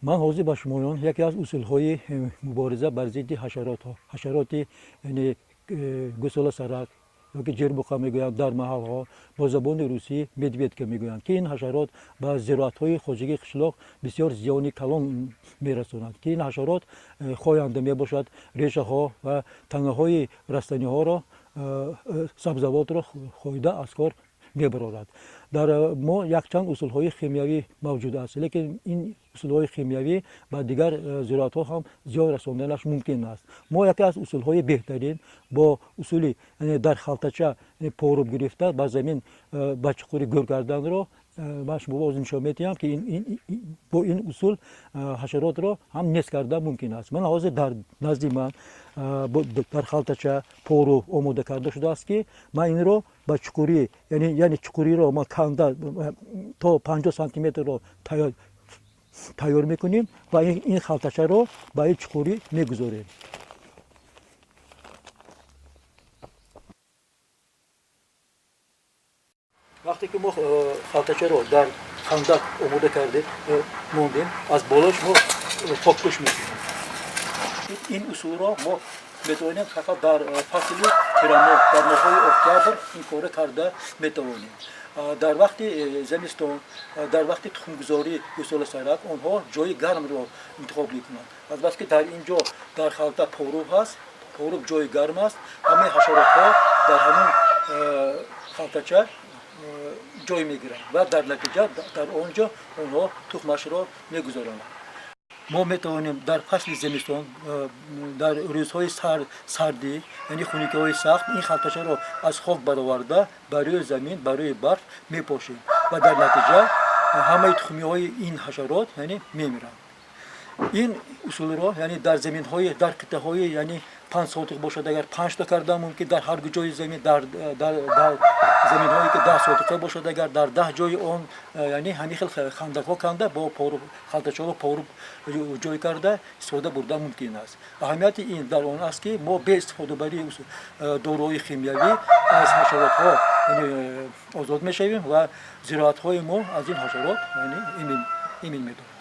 من حاضر با شمایان یکی از اصولهای مبارزه بر ضد حشرات یعنی گوساله سرک یا که جربوقه میگویند در محل ها با زبان روسی مدویدکه میگویند که این حشرات به زراعت های خودجی قشلاق بسیار زیانی کلان میرسونند که این حشرات خواینده میباشد ریشه ها و تنه های رستنی ها را سبزوات را خواهیده از کار میبرد. در ما یک چند اصول های شیمیایی موجود است لیکن این اصول های شیمیایی با دیگر زراعت ها هم زیاد رساندنش ممکن است. ما یکی از اصول های بهترین با اصولی در خلطچه پاروب گرفته با زمین با چقوری گور کردن را من شما باز نشان میدهم که با این اصول حشرات را هم نیست کرده ممکن است. من حاضر در نزد من در خلطچه پارو آماده کرده شده است که من این را با چقوری یعنی چقوری را ما کنده تا 50 سانتی متر را تیار میکنیم و این خلطچه را با این چقوری میگذاریم. وقتی که ما خلطچه رو در خندق آماده کردیم موندیم از بالاش ما پاکش میکنیم. این اصول را ما میتوانیم فقط در فصل ترما در ماهای اکتبر این کار کرده میتوانیم. در وقت زمستان در وقت تخمگذاری گوساله سرک آنها جای گرم را انتخاب میکنند. از بس که در اینجا در خلطه پاروب هست، پاروب جای گرم است، همه حشرات ها در همون خلطچه جای میگیرند و در نتیجه در آنجا آنها تخمش را میگذارند. ما میتوانیم در فصل زمستان در روزهای سردی یعنی خنکی های سخت این خلطچه را از خاک برآورده برای زمین برای برف میپاشیم و در نتیجه همه تخمی های این حشرات یعنی میمیرند. این اصول را یعنی در زمین های در قطعه های یعنی 5 سانتی باشد اگر 5 تا کرده ممکن در هر جای زمین در زمین هایی که 10 سانتی باشد اگر در 10 جای آن یعنی همین خندق ها کنده با پاروب خلطچه ها پاروب جای کرده استفاده برده ممکن است. اهمیت این در آن است که ما به استفاده بری داروهای شیمیایی از حشرات ها یعنی آزاد میشویم و زراعت های ما از این حشرات یعنی ایمن میدارد.